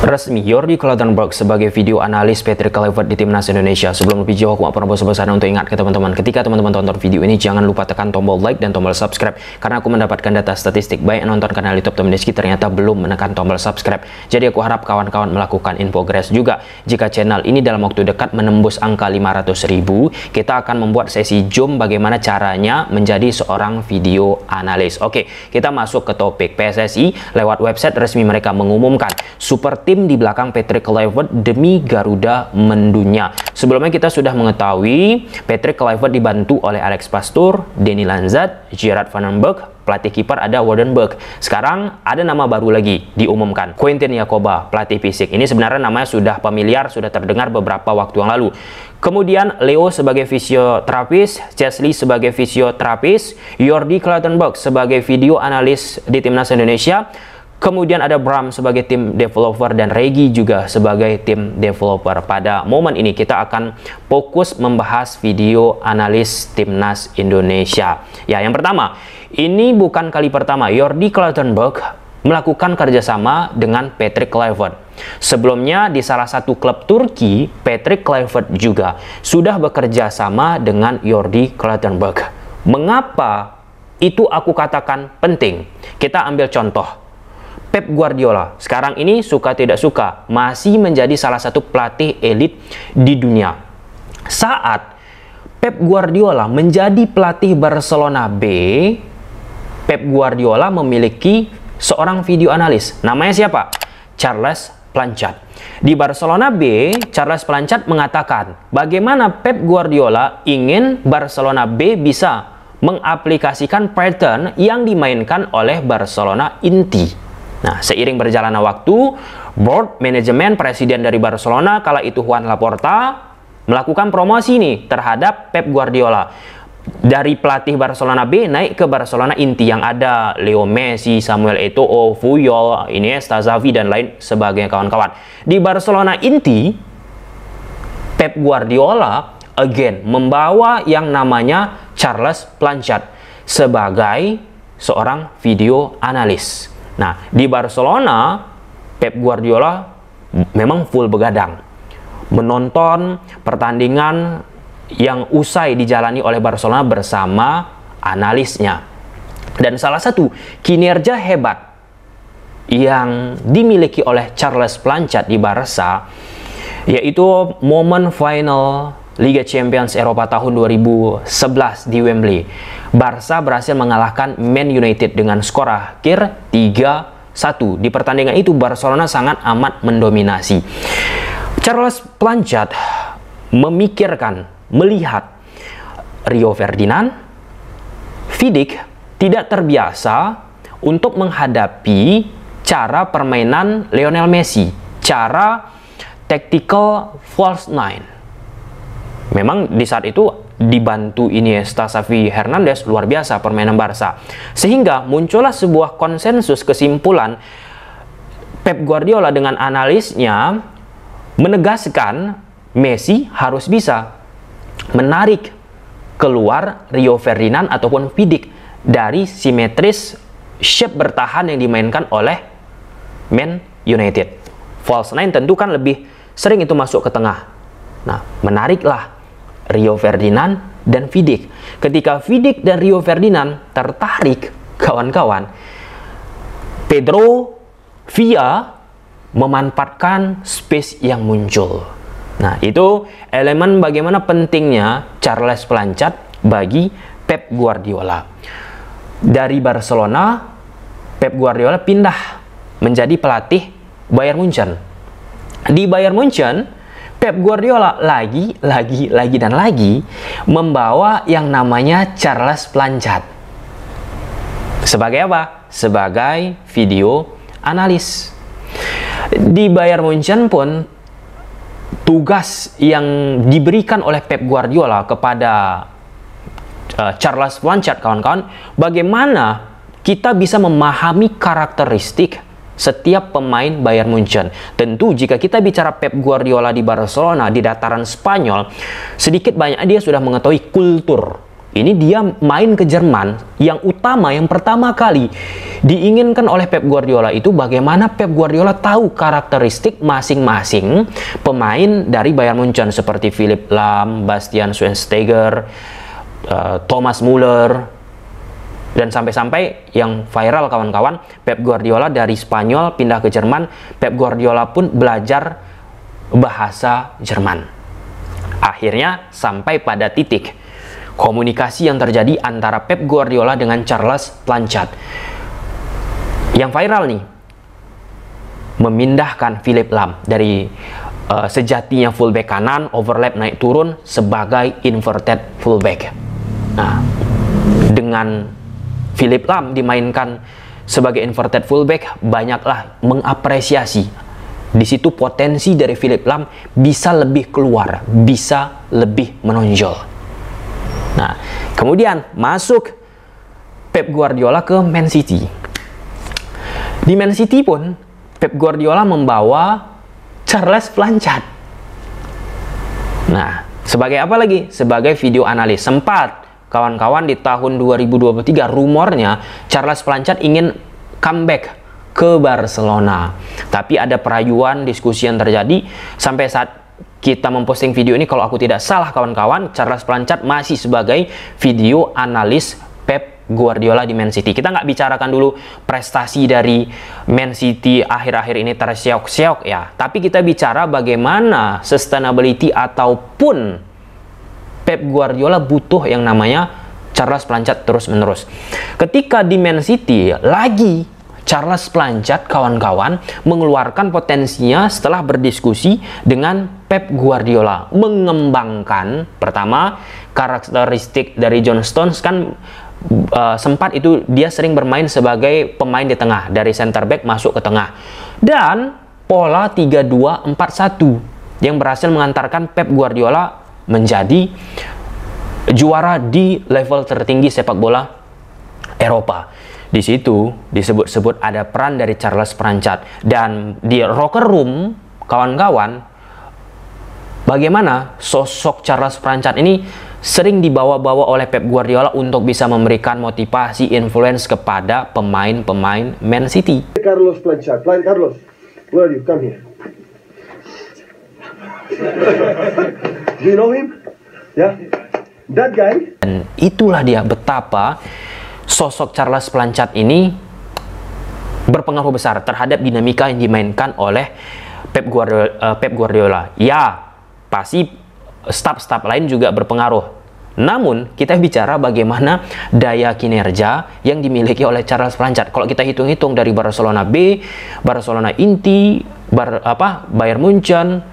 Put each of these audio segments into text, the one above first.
Resmi, Jordi Cloudenberg sebagai video analis Patrick Kluivert di Timnas Indonesia. Sebelum lebih jauh, aku pernah bosan-bosan untuk ingat ke teman-teman, ketika teman-teman tonton video ini, jangan lupa tekan tombol like dan tombol subscribe, karena aku mendapatkan data statistik banyak yang nonton kanal YouTube Tom Deski ternyata belum menekan tombol subscribe. Jadi aku harap kawan-kawan melakukan infogress juga. Jika channel ini dalam waktu dekat menembus angka 500.000, kita akan membuat sesi Zoom bagaimana caranya menjadi seorang video analis. Oke, kita masuk ke topik. PSSI lewat website resmi mereka mengumumkan super tim di belakang Patrick Kluivert demi Garuda mendunia. Sebelumnya kita sudah mengetahui Patrick Kluivert dibantu oleh Alex Pastoor, Denny Lanzat, Gerard van den Berg, pelatih kiper ada Woudenberg. Sekarang ada nama baru lagi diumumkan, Quinten Jakoba, pelatih fisik. Ini sebenarnya namanya sudah familiar, sudah terdengar beberapa waktu yang lalu. Kemudian Leo sebagai fisioterapis, Chesley sebagai fisioterapis, Jordi Cloudenberg sebagai video analis di Timnas Indonesia. Kemudian ada Bram sebagai tim developer dan Regi juga sebagai tim developer. Pada momen ini kita akan fokus membahas video analis Timnas Indonesia. Ya, yang pertama, ini bukan kali pertama Jordi Cloudenberg melakukan kerjasama dengan Patrick Kluivert. Sebelumnya di salah satu klub Turki, Patrick Kluivert juga sudah bekerja sama dengan Jordi Cloudenberg. Mengapa itu aku katakan penting? Kita ambil contoh. Pep Guardiola sekarang ini suka tidak suka masih menjadi salah satu pelatih elit di dunia. Saat Pep Guardiola menjadi pelatih Barcelona B, Pep Guardiola memiliki seorang video analis. Namanya siapa? Charles Planchard. Di Barcelona B, Charles Planchard mengatakan bagaimana Pep Guardiola ingin Barcelona B bisa mengaplikasikan pattern yang dimainkan oleh Barcelona inti. Nah, seiring berjalannya waktu, board manajemen presiden dari Barcelona kala itu Juan Laporta melakukan promosi nih terhadap Pep Guardiola. Dari pelatih Barcelona B naik ke Barcelona inti yang ada Leo Messi, Samuel Eto'o, Puyol, Iniesta, Xavi dan lain sebagainya kawan-kawan. Di Barcelona inti, Pep Guardiola again membawa yang namanya Charles Planchard sebagai seorang video analis. Nah, di Barcelona, Pep Guardiola memang full begadang menonton pertandingan yang usai dijalani oleh Barcelona bersama analisnya. Dan salah satu kinerja hebat yang dimiliki oleh Charles Planchard di Barca yaitu momen final Liga Champions Eropa tahun 2011 di Wembley. Barca berhasil mengalahkan Man United dengan skor akhir 3-1. Di pertandingan itu Barcelona sangat amat mendominasi. Charles Planchard memikirkan, melihat Rio Ferdinand, Vidic tidak terbiasa untuk menghadapi cara permainan Lionel Messi, cara tactical false nine. Memang di saat itu dibantu Iniesta, Xavi Hernandez, luar biasa permainan Barca. Sehingga muncullah sebuah konsensus kesimpulan Pep Guardiola dengan analisnya menegaskan Messi harus bisa menarik keluar Rio Ferdinand ataupun Vidic dari simetris shape bertahan yang dimainkan oleh Man United. False nine tentu kan lebih sering itu masuk ke tengah. Nah, menariklah Rio Ferdinand dan Vidic. Ketika Vidic dan Rio Ferdinand tertarik, kawan-kawan, Pedro Villa memanfaatkan space yang muncul. Nah, itu elemen bagaimana pentingnya Charles Planchard bagi Pep Guardiola. Dari Barcelona, Pep Guardiola pindah menjadi pelatih Bayern Munchen. Di Bayern Munchen, Pep Guardiola lagi membawa yang namanya Charles Planchard. Sebagai apa? Sebagai video analis. Di Bayern Munchen pun tugas yang diberikan oleh Pep Guardiola kepada Charles Planchard, kawan-kawan, bagaimana kita bisa memahami karakteristik setiap pemain Bayern Munchen. Tentu jika kita bicara Pep Guardiola di Barcelona, di dataran Spanyol, sedikit banyak dia sudah mengetahui kultur Ini dia main ke Jerman, yang pertama kali diinginkan oleh Pep Guardiola itu bagaimana Pep Guardiola tahu karakteristik masing-masing pemain dari Bayern Munchen seperti Philipp Lahm, Bastian Schweinsteiger, Thomas Müller, dan sampai-sampai yang viral kawan-kawan, Pep Guardiola dari Spanyol pindah ke Jerman, Pep Guardiola pun belajar bahasa Jerman. Akhirnya sampai pada titik komunikasi yang terjadi antara Pep Guardiola dengan Charles Blanchard. Yang viral nih, memindahkan Philipp Lahm dari sejatinya fullback kanan, overlap naik turun sebagai inverted fullback. Nah, dengan Philipp Lahm dimainkan sebagai inverted fullback, banyaklah mengapresiasi. Di situ potensi dari Philipp Lahm bisa lebih keluar, bisa lebih menonjol. Nah, kemudian masuk Pep Guardiola ke Man City. Di Man City pun Pep Guardiola membawa Charles Blanchard. Nah, sebagai apa lagi? Sebagai video analis. Sempat kawan-kawan di tahun 2023 rumornya Charles Blanchard ingin comeback ke Barcelona. Tapi ada perayuan, diskusi yang terjadi sampai saat kita memposting video ini, kalau aku tidak salah kawan-kawan, Charles Blanchard masih sebagai video analis Pep Guardiola di Man City. Kita nggak bicarakan dulu prestasi dari Man City akhir-akhir ini terseok-seok ya, tapi kita bicara bagaimana sustainability ataupun Pep Guardiola butuh yang namanya Charles Blanchard terus-menerus. Ketika di Man City lagi Charles Blanchard kawan-kawan mengeluarkan potensinya setelah berdiskusi dengan Pep Guardiola, mengembangkan pertama karakteristik dari John Stones kan sempat itu dia sering bermain sebagai pemain di tengah, dari center back masuk ke tengah, dan pola 3-2-4-1 yang berhasil mengantarkan Pep Guardiola menjadi juara di level tertinggi sepak bola Eropa. Di situ disebut-sebut ada peran dari Charles Blanchard. Dan di locker room, kawan-kawan, bagaimana sosok Charles Blanchard ini sering dibawa-bawa oleh Pep Guardiola untuk bisa memberikan motivasi, influence kepada pemain-pemain Man City. Carlos Blanchard, Carlos, where are you? Come here. Do you know him? Yeah, that guy. Dan itulah dia betapa sosok Charles Blanchard ini berpengaruh besar terhadap dinamika yang dimainkan oleh Pep Guardiola. Ya, pasti staf-staf lain juga berpengaruh. Namun, kita bicara bagaimana daya kinerja yang dimiliki oleh Charles Blanchard. Kalau kita hitung-hitung dari Barcelona B, Barcelona inti, Bayern Munchen,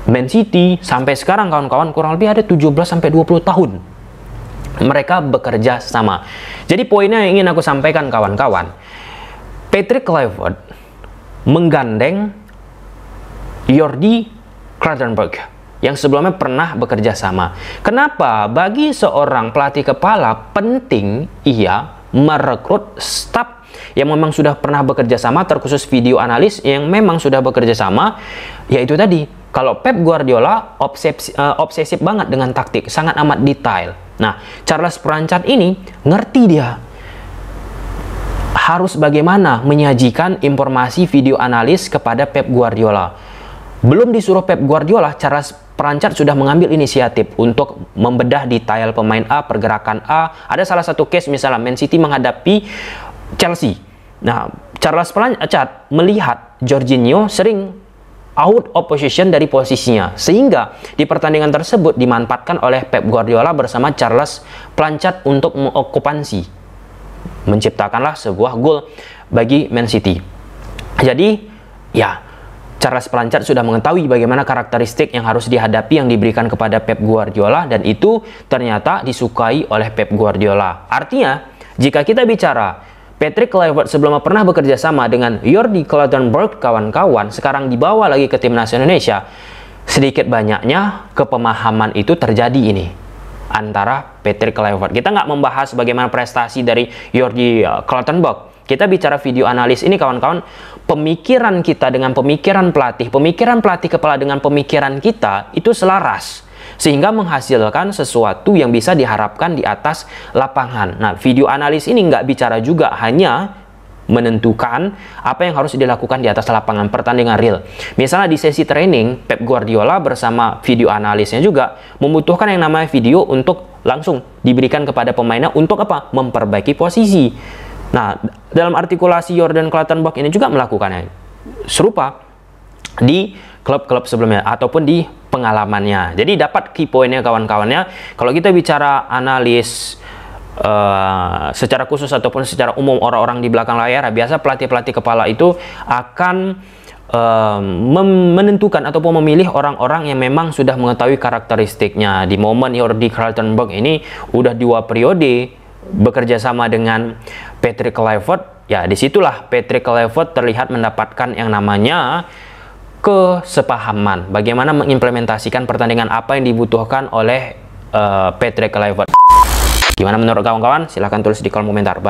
Man City, sampai sekarang kawan-kawan kurang lebih ada 17-20 tahun mereka bekerja sama. Jadi poinnya yang ingin aku sampaikan kawan-kawan, Patrick Kluivert menggandeng Jordi Klatenburg yang sebelumnya pernah bekerja sama. Kenapa? Bagi seorang pelatih kepala penting ia merekrut staf yang memang sudah pernah bekerja sama, terkhusus video analis yang memang sudah bekerja sama. Yaitu tadi, kalau Pep Guardiola obsesif banget dengan taktik, sangat amat detail. Nah, Charles Blanchard ini ngerti dia harus bagaimana menyajikan informasi video analis kepada Pep Guardiola. Belum disuruh Pep Guardiola, Charles Blanchard sudah mengambil inisiatif untuk membedah detail pemain A, pergerakan A. Ada salah satu case misalnya Man City menghadapi Chelsea. Nah, Charles Blanchard melihat Jorginho sering out of position dari posisinya, sehingga di pertandingan tersebut dimanfaatkan oleh Pep Guardiola bersama Charles Blanchard untuk mengokupansi, menciptakanlah sebuah gol bagi Man City. Jadi ya, Charles Blanchard sudah mengetahui bagaimana karakteristik yang harus dihadapi yang diberikan kepada Pep Guardiola, dan itu ternyata disukai oleh Pep Guardiola. Artinya, jika kita bicara Patrick Kluivert sebelumnya pernah bekerja sama dengan Jordi Klatenburg, kawan-kawan, sekarang dibawa lagi ke timnas Indonesia, sedikit banyaknya kepemahaman itu terjadi ini antara Patrick Kluivert. Kita nggak membahas bagaimana prestasi dari Jordi Klatenburg. Kita bicara video analis ini kawan-kawan, pemikiran kita dengan pemikiran pelatih kepala dengan pemikiran kita itu selaras. sehingga menghasilkan sesuatu yang bisa diharapkan di atas lapangan. Nah, video analis ini nggak bicara juga hanya menentukan apa yang harus dilakukan di atas lapangan pertandingan real. Misalnya di sesi training, Pep Guardiola bersama video analisnya juga membutuhkan yang namanya video untuk langsung diberikan kepada pemainnya untuk apa? Memperbaiki posisi. Nah, dalam artikulasi Jurgen Klatenbach ini juga melakukannya serupa di klub-klub sebelumnya ataupun di pengalamannya. Jadi dapat key pointnya kawan-kawannya. Kalau kita bicara analis secara khusus ataupun secara umum orang-orang di belakang layar, biasa pelatih-pelatih kepala itu akan menentukan ataupun memilih orang-orang yang memang sudah mengetahui karakteristiknya. Di momen Jurgen Klatenbach ini udah 2 periode bekerja sama dengan Patrick Kluivert, ya disitulah Patrick Kluivert terlihat mendapatkan yang namanya kesepahaman bagaimana mengimplementasikan pertandingan apa yang dibutuhkan oleh Patrick Kluivert. Gimana menurut kawan-kawan? Silahkan tulis di kolom komentar. Bye.